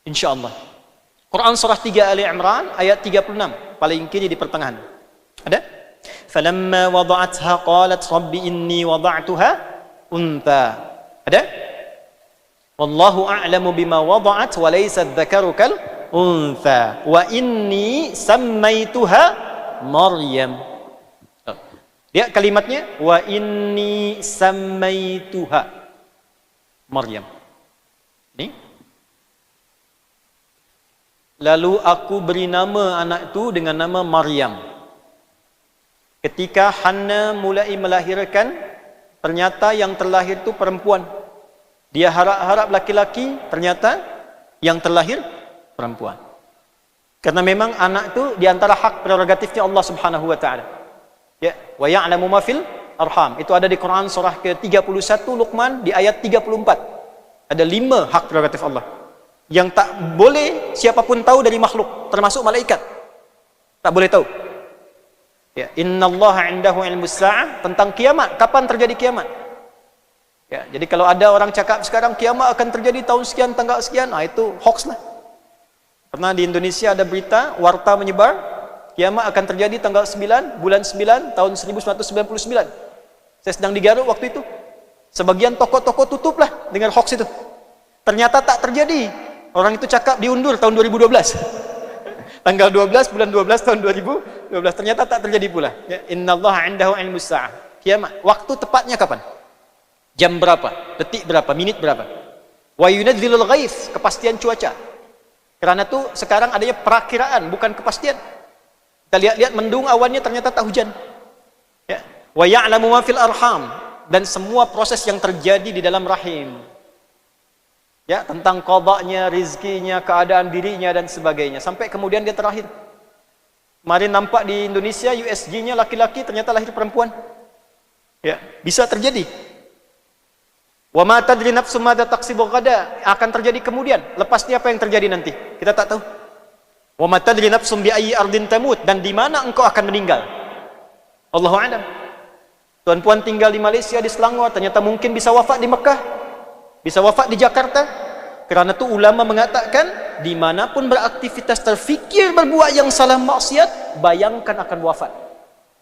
Speaker 1: Insya-Allah. Quran surah 3 Ali Imran ayat 36, paling kiri di pertengahan. Ada? فَلَمَّا وَضَعَتْهَا قَالَتْ رَبِّ إِنِّي وَضَعْتُهَا أُنْثَى. Ada? وَاللَّهُ أَعْلَمُ بِمَا وَضَعَتْ وَلَيْسَ الذَّكَرُ كَالْأُنْثَى وَإِنِّي سَمَّيْتُهَا مَرْيَمَ. Lihat kalimatnya, وَإِنِّي سَمَّيْتُهَا Maryam. Ini. Lalu aku beri nama anak itu dengan nama Maryam. Ketika Hannah mulai melahirkan, ternyata yang terlahir itu perempuan. Dia harap-harap laki-laki, ternyata yang terlahir perempuan. Karena memang anak itu di antara hak prerogatifnya Allah Subhanahu wa taala. Ya, wa ya'lamu ma fil arham. Itu ada di Quran surah ke-31 Luqman di ayat 34. Ada 5 hak prerogatif Allah yang tak boleh siapapun tahu dari makhluk, termasuk malaikat. Tak boleh tahu. Ya, innallaha 'indahu 'ilmus sa'ah, tentang kiamat, kapan terjadi kiamat. Ya, jadi kalau ada orang cakap sekarang kiamat akan terjadi tahun sekian, tanggal sekian, itu hoax lah. Pernah di Indonesia ada berita, warta menyebar, kiamat akan terjadi tanggal 9, bulan 9, tahun 1999. Saya sedang di Garut waktu itu. Sebagian toko-toko tutuplah dengan hoax itu. Ternyata tak terjadi. Orang itu cakap diundur tahun 2012. Tanggal 12, bulan 12, tahun 2012. Ternyata tak terjadi pula. Ya, innallaha 'indahu 'ilmus sa'ah. Kiamat. Waktu tepatnya kapan? Jam berapa? Detik berapa? Menit berapa? Wa yunazzilul ghaits, kepastian cuaca. Karena itu sekarang adanya perakiraan, bukan kepastian. Kita lihat-lihat mendung awannya ternyata tak hujan. Ya. Wa ya'lamu ma fil arham, dan semua proses yang terjadi di dalam rahim. Ya, tentang qadanya, rizkinya, keadaan dirinya dan sebagainya, sampai kemudian dia terlahir. Kemarin nampak di Indonesia USG-nya laki-laki ternyata lahir perempuan. Ya, bisa terjadi. Wa ma tadri nafsum madza taksibu ghada, akan terjadi kemudian. Lepasnya apa yang terjadi nanti? Kita tak tahu. Wa ma tadri nafsum bi ayyi ardin tamut, dan di mana engkau akan meninggal. Allahu a'lam. Tuan-puan tinggal di Malaysia, di Selangor, ternyata mungkin bisa wafat di Mekah, bisa wafat di Jakarta. Karena itu ulama mengatakan, dimanapun beraktivitas terfikir berbuat yang salah maksiat, bayangkan akan wafat.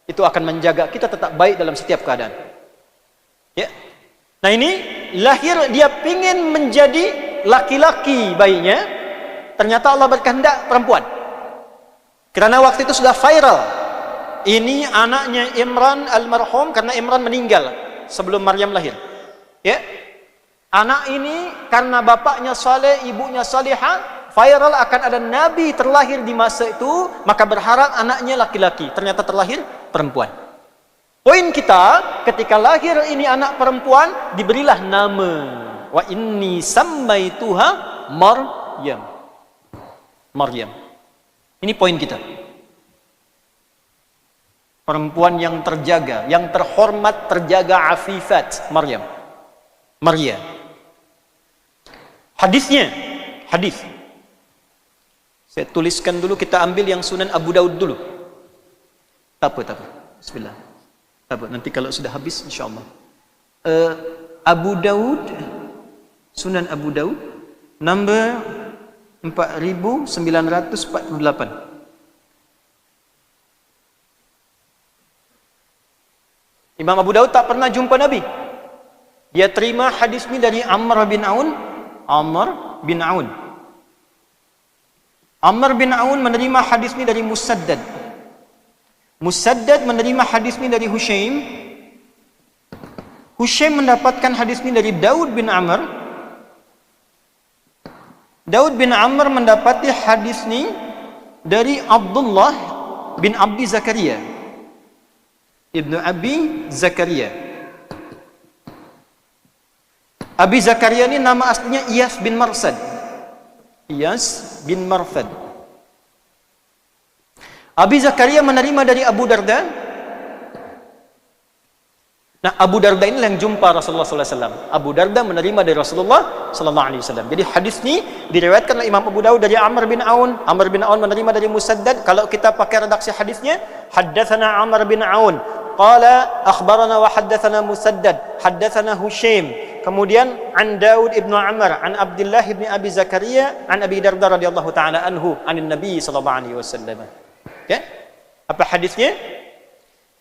Speaker 1: Itu akan menjaga kita tetap baik dalam setiap keadaan. Ya. Nah ini lahir, dia pingin menjadi laki-laki bayinya, ternyata Allah berkehendak perempuan. Karena waktu itu sudah viral. Ini anaknya Imran almarhum, karena Imran meninggal sebelum Maryam lahir. Ya, anak ini karena bapaknya saleh, ibunya salihah, viral akan ada nabi terlahir di masa itu, maka berharap anaknya laki-laki, ternyata terlahir perempuan. Poin kita, ketika lahir ini anak perempuan, diberilah nama. Wa inni sammaituha Maryam. Maryam. Ini poin kita. Perempuan yang terjaga, yang terhormat, terjaga, afifat, Maryam. Maria. Hadisnya, hadis. Saya tuliskan dulu, kita ambil yang Sunan Abu Daud dulu. Tak apa. Bismillah. Nanti kalau sudah habis insyaallah. Abu Daud, Sunan Abu Daud, nombor 4948. Imam Abu Daud tak pernah jumpa Nabi. Dia terima hadis ini dari Amr bin Aun. Amr bin Aun menerima hadis ini dari Musaddad. Musaddad menerima hadis ini dari Hushaim. Hushaim mendapatkan hadis ini dari Daud bin Amr. Daud bin Amr mendapati hadis ini dari Abdullah bin Abi Zakaria, Ibnu Abi Zakaria. Abi Zakaria ini nama aslinya Iyas bin Marsad. Iyas bin Marsad. Abi Zakaria menerima dari Abu Darda. Nah, Abu Darda ini yang jumpa Rasulullah SAW. Abu Darda menerima dari Rasulullah SAW. Jadi hadis ini diriwayatkan oleh Imam Abu Dawud dari Amr bin Aun. Amr bin Aun menerima dari Musaddad. Kalau kita pakai redaksi hadisnya, haddatsana Amr bin Aun, qala akhbarana wa haddatsana Musaddad, haddatsana Hushaim. Kemudian an Daud ibnu Amr, an Abdullah ibn Abi Zakaria, an Abi Darda radhiyallahu taala anhu, anin Nabi sallallahu alaihi wasallam. Okay? Apa hadisnya?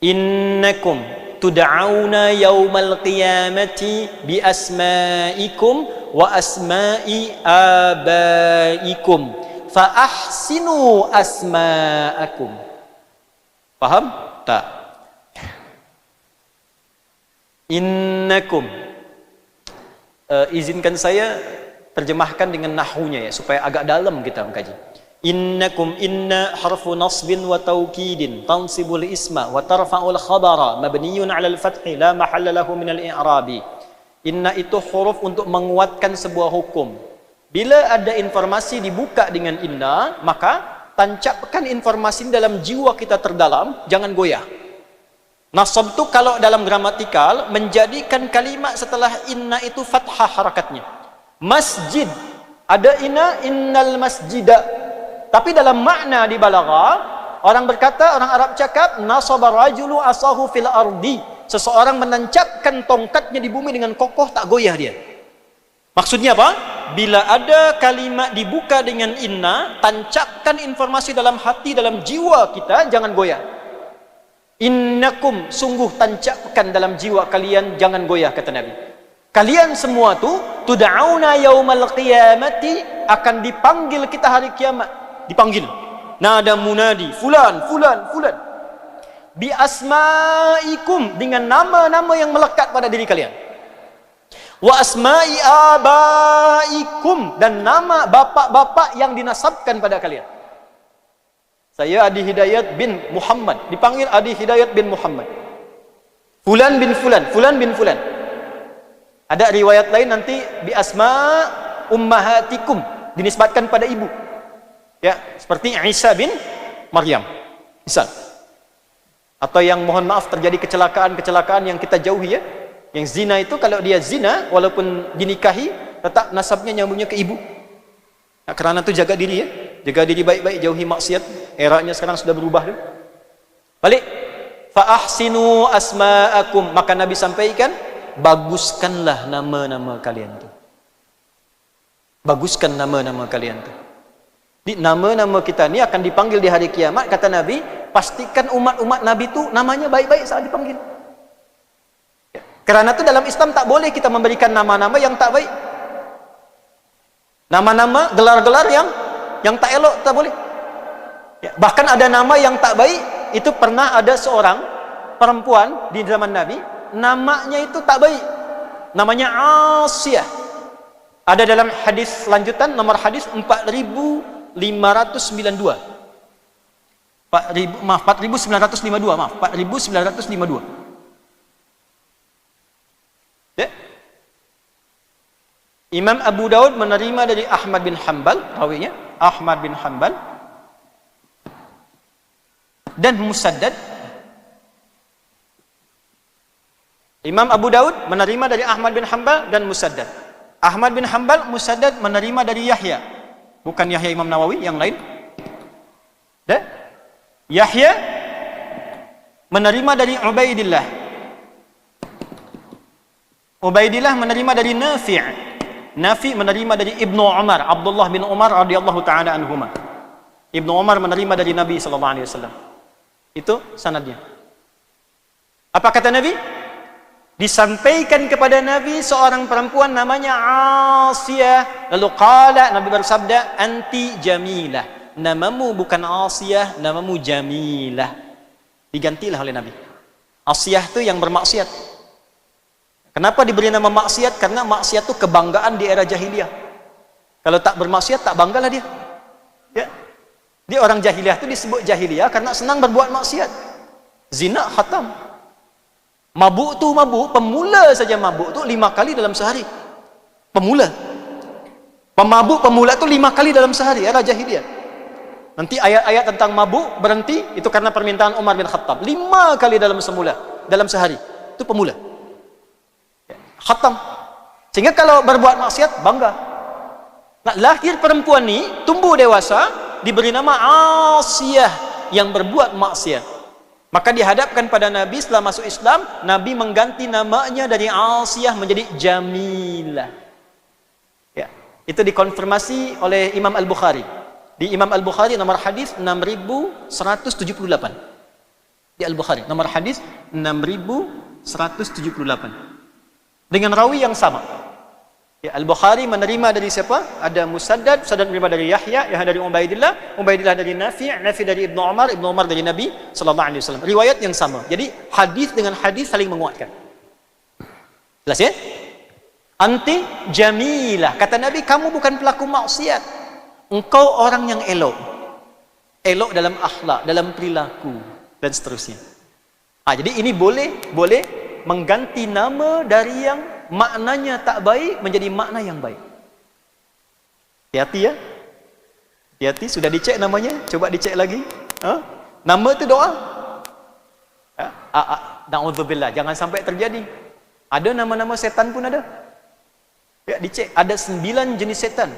Speaker 1: Innakum tud'auna yaumal qiyamati bi asma'ikum wa asma'i abaikum fa ahsinu asma'akum. Paham? Tak. Innakum, izinkan saya terjemahkan dengan nahwunya ya, supaya agak dalam kita mengkaji. Innakum, inna harfu nasbin wa taukidin tansibul isma wa tarfa'ul khabara mabniyun 'ala al-fathi la mahalla lahu min al-i'rabi. Inna itu huruf untuk menguatkan sebuah hukum. Bila ada informasi dibuka dengan inna, maka tancapkan informasi dalam jiwa kita terdalam, jangan goyah. Nasab tu kalau dalam gramatikal menjadikan kalimat setelah inna itu fathah harakatnya. Masjid, ada inna, innal masjida. Tapi dalam makna di balaghah, orang berkata, orang Arab cakap, nasaba rajulu asahu fil ardi. Seseorang menancapkan tongkatnya di bumi dengan kokoh, tak goyah dia. Maksudnya apa? Bila ada kalimat dibuka dengan inna, tancapkan informasi dalam hati, dalam jiwa kita, jangan goyah. Innakum, sungguh tancapkan dalam jiwa kalian, jangan goyah, kata Nabi. Kalian semua tu tud'auna yaumal qiyamati, akan dipanggil kita hari kiamat. Dipanggil. Nada munadi, fulan, fulan, fulan. Bi asma'ikum, dengan nama-nama yang melekat pada diri kalian. Wa asma'i abaikum, dan nama bapak-bapak yang dinasabkan pada kalian. Saya Adi Hidayat bin Muhammad, dipanggil Adi Hidayat bin Muhammad. Fulan bin fulan, fulan bin fulan. Ada riwayat lain nanti bi asma ummahatikum, dinisbatkan pada ibu. Ya, seperti Isa bin Maryam. Misal. Atau yang mohon maaf terjadi kecelakaan-kecelakaan yang kita jauhi ya. Yang zina itu kalau dia zina walaupun dinikahi tetap nasabnya nyambungnya ke ibu. Nah, kerana itu jaga diri ya. Jaga diri baik-baik, jauhi maksiat. Eranya sekarang sudah berubah tu. Balik. Fa ahsinu asma'akum, maka Nabi sampaikan, baguskanlah nama-nama kalian tu. Baguskan nama-nama kalian tu. Di nama-nama kita ni akan dipanggil di hari kiamat, kata Nabi, pastikan umat-umat Nabi tu namanya baik-baik saat dipanggil. Kerana itu dalam Islam tak boleh kita memberikan nama-nama yang tak baik. Nama-nama, gelar-gelar yang tak elok, tak boleh. Ya, bahkan ada nama yang tak baik, itu pernah ada seorang perempuan di zaman Nabi, namanya itu tak baik. Namanya Asiyah. Ada dalam hadis lanjutan, nomor hadis 4592. 4952, maaf, 4952. Ya. Imam Abu Daud menerima dari Ahmad bin Hanbal, rawinya Ahmad bin Hanbal, dan Musaddad. Imam Abu Daud menerima dari Ahmad bin Hanbal dan Musaddad. Ahmad bin Hanbal, Musaddad menerima dari Yahya, bukan Yahya Imam Nawawi, yang lain. Dan Yahya menerima dari Ubaidillah. Ubaidillah menerima dari Nafi'. Nafi' menerima dari Ibnu Umar, Abdullah bin Umar radhiyallahu taala anhuma. Ibnu Umar menerima dari Nabi sallallahu alaihi wasallam. Itu sanadnya. Apa kata Nabi? Disampaikan kepada Nabi seorang perempuan namanya Asiyah. Lalu qala, Nabi bersabda, anti jamilah. Namamu bukan Asiyah, namamu Jamilah. Digantilah oleh Nabi. Asiyah itu yang bermaksiat. Kenapa diberi nama maksiat? Karena maksiat itu kebanggaan di era jahiliyah. Kalau tak bermaksiat, tak banggalah dia. Ya. Dia orang jahiliyah itu disebut jahiliyah karena senang berbuat maksiat. Zina khatam. Mabuk tu mabuk, pemula saja mabuk tu 5 kali dalam sehari. Pemula. Pemabuk pemula tu 5 kali dalam sehari, era jahiliyah. Nanti ayat-ayat tentang mabuk berhenti, itu karena permintaan Umar bin Khattab. 5 kali dalam sehari. Itu pemula. Khatam. Sehingga kalau berbuat maksiat, bangga. Nah, lahir perempuan ni, tumbuh dewasa, diberi nama Asiyah, yang berbuat maksiat. Maka dihadapkan pada Nabi setelah masuk Islam, Nabi mengganti namanya dari Asiyah menjadi Jamilah. Ya, itu dikonfirmasi oleh Imam Al-Bukhari. Di Imam Al-Bukhari nomor hadis 6178. Di Al-Bukhari nomor hadis 6178. Dengan rawi yang sama. Ya, Al-Bukhari menerima dari siapa? Ada Musaddad, Musaddad menerima dari Yahya, Yahya dari Ubaidillah, Ubaidillah dari Nafi', Nafi' dari Ibnu Umar, Ibnu Umar dari Nabi sallallahu alaihi wasallam. Riwayat yang sama. Jadi hadis dengan hadis saling menguatkan. Jelas ya? Anti jamilah. Kata Nabi, kamu bukan pelaku maksiat. Engkau orang yang elok. Elok dalam akhlak, dalam perilaku, dan seterusnya. Jadi ini boleh mengganti nama dari yang maknanya tak baik menjadi makna yang baik. Hati-hati ya. Hati-hati, sudah dicek namanya, coba dicek lagi. Nama itu doa. Na'udzubillah, jangan sampai terjadi. Ada nama-nama setan pun ada. Ya, dicek, ada 9 jenis setan.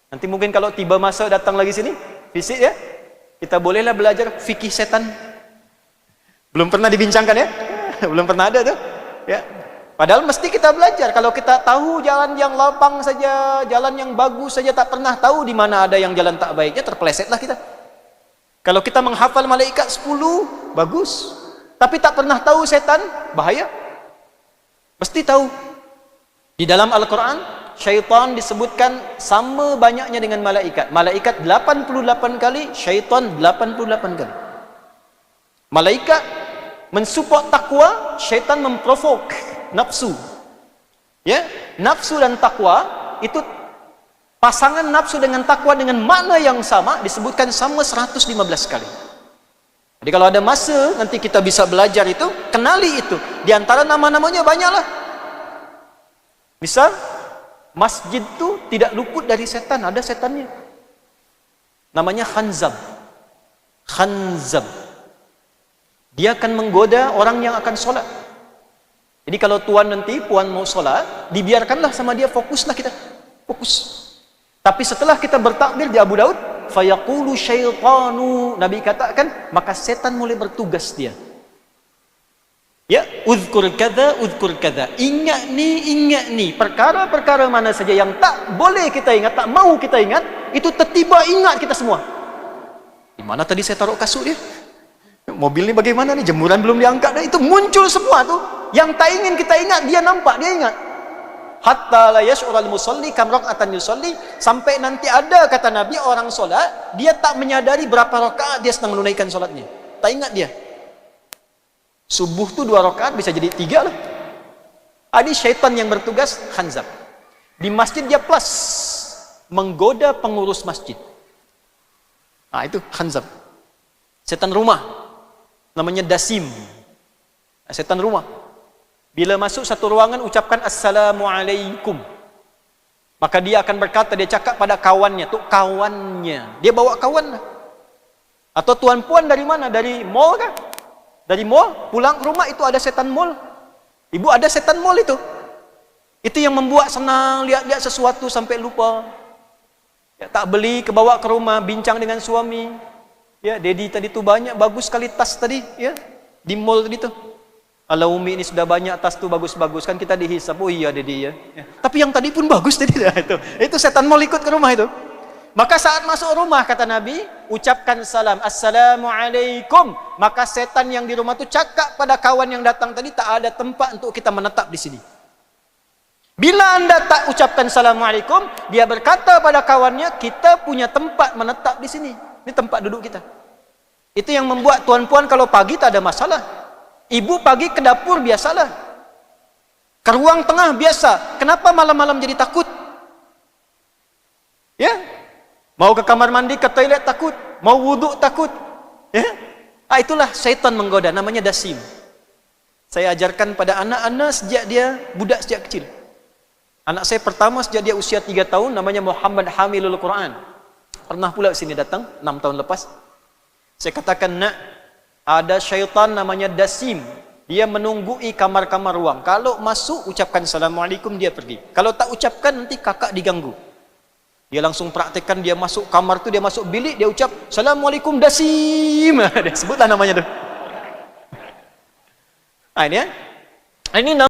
Speaker 1: Nanti mungkin kalau tiba masa datang lagi sini, visit ya, kita bolehlah belajar fikih setan. Belum pernah dibincangkan ya? Belum pernah ada tuh. Ya. Padahal mesti kita belajar. Kalau kita tahu jalan yang lapang saja, jalan yang bagus saja, tak pernah tahu di mana ada yang jalan tak baiknya, terpelesetlah kita. Kalau kita menghafal malaikat 10, bagus. Tapi tak pernah tahu setan, bahaya. Mesti tahu. Di dalam Al-Quran, syaitan disebutkan sama banyaknya dengan malaikat. Malaikat 88 kali, syaitan 88 kali. Malaikat mensupport takwa, syaitan memprovok nafsu. Ya, nafsu dan takwa itu pasangan nafsu dengan takwa dengan makna yang sama disebutkan sama 115 kali. Jadi kalau ada masa nanti kita bisa belajar itu, kenali itu. Di antara nama-namanya banyaklah. Misal masjid itu tidak luput dari setan, ada setannya. Namanya Khanzab. Khanzab. Dia akan menggoda orang yang akan sholat. Jadi kalau tuan nanti, puan mau sholat, dibiarkanlah sama dia, fokuslah kita. Fokus. Tapi setelah kita bertakbir di Abu Daud, fayaqulu syaitanu, Nabi katakan, maka setan mulai bertugas dia. Ya, uzkur kada, ingat ni, perkara-perkara mana saja yang tak boleh kita ingat, tak mau kita ingat, itu tiba-tiba ingat kita semua. Di mana tadi saya taruh kasut dia? Mobil ni bagaimana nih? Jemuran belum diangkat dah. Itu muncul semua tuh. Yang tak ingin kita ingat, dia nampak, dia ingat. Hatta la yash'ural musalli kam raka'atan yusalli, sampai nanti ada kata Nabi orang solat, dia tak menyadari berapa rakaat dia sedang menunaikan solatnya. Tak ingat dia. Subuh tu 2 rakaat bisa jadi 3 lah. Ini syaitan yang bertugas, Khanzab. Di masjid dia plus menggoda pengurus masjid. Nah, itu Khanzab. Setan rumah. Namanya Dasim. Setan rumah. Bila masuk satu ruangan, ucapkan Assalamualaikum. Maka dia akan berkata, dia cakap pada kawannya, tu kawannya. Dia bawa kawan lah. Atau tuan puan dari mana? Dari mall kah? Dari mall, pulang ke rumah itu ada setan mall. Ibu ada setan mall itu. Itu yang membuat senang, lihat-lihat sesuatu sampai lupa. Ya, tak beli, kebawa ke rumah, bincang dengan suami. Ya, Dedi tadi tu banyak, bagus sekali tas tadi, ya. Di mall tadi tu. Ala Umi ini sudah banyak tas tu bagus-bagus, kan kita dihisap. Oh iya Dedi ya. Tapi yang tadi pun bagus tadi itu setan mall ikut ke rumah itu. Maka saat masuk rumah kata Nabi, ucapkan salam, Assalamualaikum. Maka setan yang di rumah tu cakap pada kawan yang datang tadi, tak ada tempat untuk kita menetap di sini. Bila anda tak ucapkan Assalamualaikum, dia berkata pada kawannya, kita punya tempat menetap di sini. Ini tempat duduk kita. Itu yang membuat tuan puan kalau pagi tak ada masalah. Ibu pagi ke dapur biasalah. Ke ruang tengah biasa. Kenapa malam-malam jadi takut? Ya? Mau ke kamar mandi, ke toilet takut. Mau wuduk takut. Ya? Itulah syaitan menggoda. Namanya Dasim. Saya ajarkan pada anak-anak sejak dia budak sejak kecil. Anak saya pertama sejak dia usia 3 tahun, namanya Muhammad Hamilul Quran. Pernah pula sini datang 6 tahun lepas. Saya katakan, nak, ada syaitan namanya Dasim. Dia menunggui kamar-kamar ruang. Kalau masuk ucapkan Assalamualaikum, dia pergi. Kalau tak ucapkan nanti kakak diganggu. Dia langsung praktekkan, dia masuk kamar tu, dia masuk bilik, dia ucap Assalamualaikum Dasim. Dia sebutlah namanya tu. Ini ya. Ini